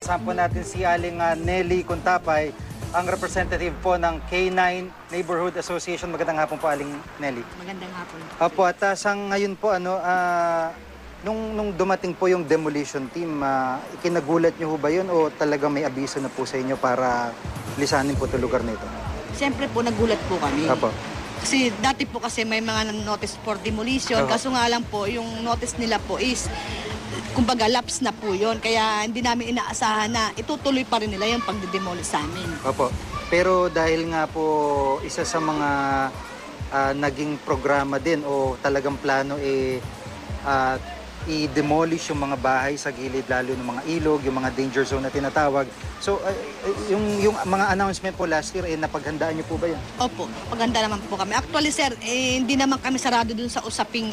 kasama po natin si Aling Nelly Contapay, ang representative po ng K9 Neighborhood Association. Magandang hapon po, Aling Nelly. Magandang hapon. Opo, at sa ngayon po, nung dumating po yung demolition team, ikinagulat niyo ho ba yun o talagang may abiso na po sa inyo para lisanin po ito lugar na ito? Siyempre po, nagulat po kami. Opo. Kasi dati po kasi may mga notice for demolition. Kaso nga lang po, yung notice nila po is, kumbaga lapse na po yun. Kaya hindi namin inaasahan na itutuloy pa rin nila yung pagdidemolish sa amin. Opo. Pero dahil nga po isa sa mga naging programa din o talagang plano i-demolish yung mga bahay sa gilid, lalo ng mga ilog, yung mga danger zone na tinatawag. So, yung mga announcement po last year, napaghandaan niyo po ba yan? Opo, paghanda naman po kami. Actually, sir, hindi naman kami sarado dun sa usaping,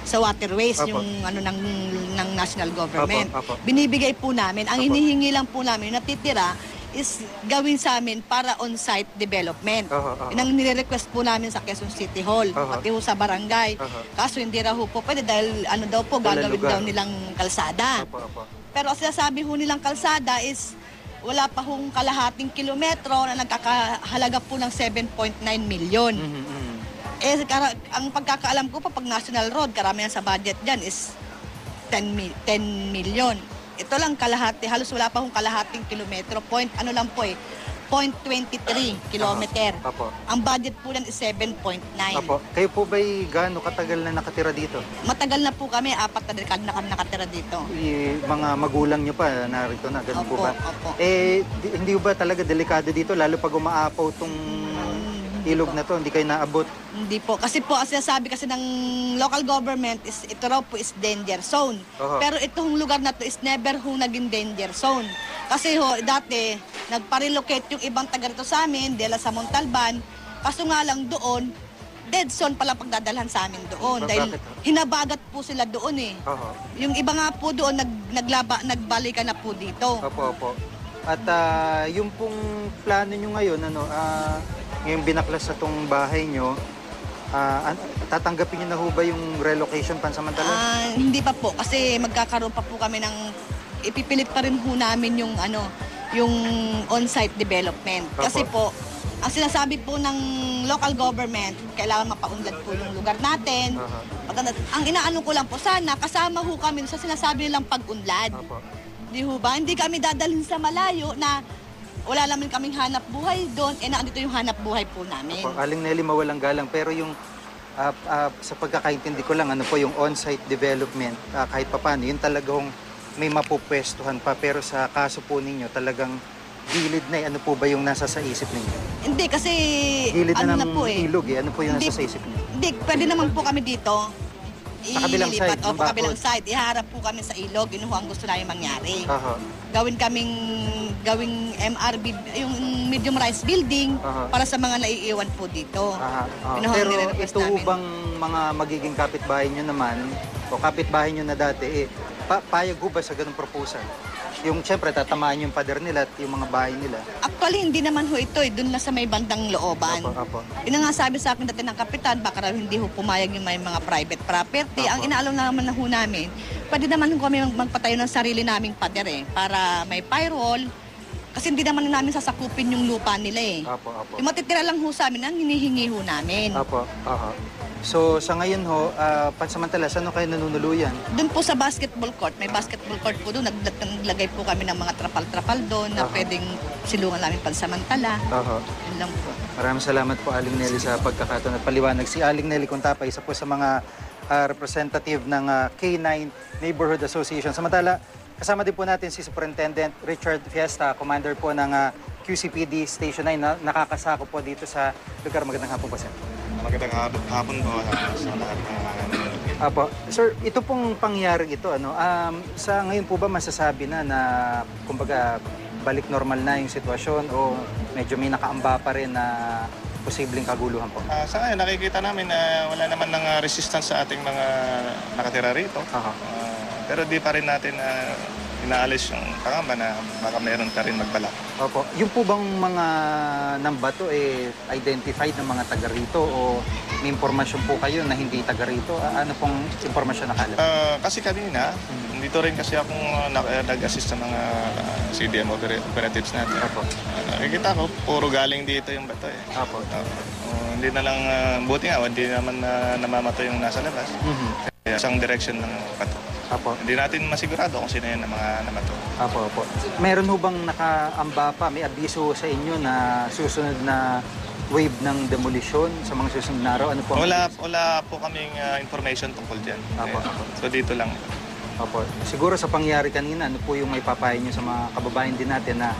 sa waterways, Opo. yung ng national government. Opo, opo. Binibigay po namin. Ang Opo. hinihingi lang po namin, yung natitira, is gawin sa amin para on-site development. Yun ang nire-request po namin sa Quezon City Hall, pati ho sa barangay. Kaso hindi raw po pwede dahil gagawin daw nilang kalsada. Pero ang sinasabi ho nilang kalsada is wala pa hong kalahating kilometro na nagkakahalaga po ng 7.9 million. Ang pagkakaalam ko pa, pag national road, karamihan sa budget dyan is 10 million. Ito lang kalahati, halos wala pa hong kalahating kilometro. 0.23 kilometer. Ang budget po lang is 7.9. Kayo po ba'y gaano katagal na nakatira dito? Matagal na po kami, 4 na dekada na kami nakatira dito. Mga magulang nyo pa narito na, ganun po ba? Opo. Hindi ba talaga delikado dito, lalo pag umaapaw tong ilog na to, hindi kayo naabot? Hindi po. Kasi po, ang sinasabi kasi ng local government is ito raw po is danger zone. Pero itong lugar na to is never ho naging danger zone. Kasi ho, dati, nagpa-relocate yung ibang taga rito sa amin, dela sa Montalban. Kaso nga lang doon, dead zone pala pagdadalhan sa amin doon. Dahil hinabagat po sila doon eh. Yung iba nga po doon, nagbalikan na po dito. Opo. At yung pong plano nyo ngayon, ngayong binaklas sa tong bahay nyo, tatanggapin nyo na ho ba yung relocation pansamantala? Hindi pa po, kasi magkakaroon pa po kami ng, ipipilit pa rin ho namin yung on-site development. Kasi po, ang sinasabi po ng local government, kailangan mapaunlad po yung lugar natin. Ang inaano ko lang po, sana kasama ho kami sa sinasabi nilang pag-unlad. Di ho ba? Hindi kami dadalhin sa malayo na wala naman kaming hanap buhay doon, naandito yung hanap buhay po namin. Aling Nelly, mawalang galang, pero yung sa pagkakaintindi ko lang, yung on-site development, kahit papaano, yun talagang may mapupwestuhan pa, pero sa kaso po ninyo, talagang gilid na ano po ba yung nasa sa isip ninyo? Hindi, kasi gilid na ng po ilog ano po yung nasa sa isip ninyo? Hindi, pwede naman po kami dito. Sa kabilang side, o kabilang side, iharap po kami sa ilog, yun ang gusto namin mangyari. Gawing MRB, yung medium rise building, para sa mga naiiwan po dito. Pero ito bang mga magiging kapitbahay nyo naman, o kapitbahay nyo na dati, payag ba sa ganung proposal? Yung siyempre tatamaan yung pader nila at yung mga bahay nila. Actually, hindi naman ho ito doon na sa may bandang looban. Yun nga sabi sa akin dati ng kapitan, baka raw hindi ho pumayag yung may mga private property. Ang inaalok naman na ho namin, pwede naman kami magpatayo ng sarili naming pader para may firewall. Kasi hindi naman namin sasakupin yung lupa nila Yung matitira lang ho sa amin, ang hinihingi ho namin. So, sa ngayon ho, pansamantala, saan kayo nanunuluyan? Doon po sa basketball court. May basketball court po doon. Naglagay po kami ng mga trapal-trapal doon na pwedeng silungan namin pansamantala. Yun lang po. Maraming salamat po, Aling Nelly, sa pagkakataon at paliwanag. Si Aling Nelly Contapay, isa po sa mga representative ng K9 Neighborhood Association. Samantala, kasama din po natin si Superintendent Richard Fiesta, Commander po ng QCPD Station 9 na nakakasako po dito sa lugar. Magandang hapon po, sir. Magandang hapon po sa lahat ng Sir, ito pong pangyari ito, sa ngayon po ba masasabi na kumbaga, balik normal na yung sitwasyon o medyo may nakaamba pa rin na posibleng kaguluhan po? Sa ngayon, nakikita namin na wala naman ng resistance sa ating mga nakatira rito. Pero di pa rin natin inaalis yung pangamba na baka meron pa rin magbalak. Opo. Yung po bang mga nambato identified ng mga taga rito o may impormasyon po kayo na hindi taga rito? Ano pong impormasyon nakalap? Kasi kanina, dito rin kasi akong nag-assist sa mga CDM operatives natin. Opo. Nakikita ko, puro galing dito yung bato eh. Opo. Hindi na lang, buti nga, hindi naman namamatay yung nasa labas. Kaya isang direction ng bato. Opo. Hindi natin masigurado kung sino yun ng mga namato. Opo. Meron ho bang nakaamba pa, may abiso sa inyo na susunod na wave ng demolition sa mga susunod na araw? Ano po? Wala po kaming information tungkol dyan. Opo. So dito lang. Opo. Siguro sa pangyari kanina, ano po yung may papayo nyo sa mga kababayan din natin na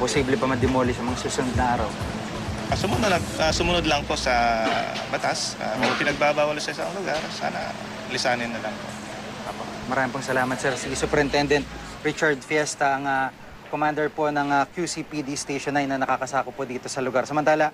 posible pa ma-demolish sa mga susunod na araw? Sumunod lang po sa batas. Kung pinagbabawal sa isang lugar, sana lisanin na lang po. Opo. Maraming pong salamat, sir. Si Superintendent Richard Fiesta, ang commander po ng QCPD Station 9 na nakakasako po dito sa lugar. Samantala,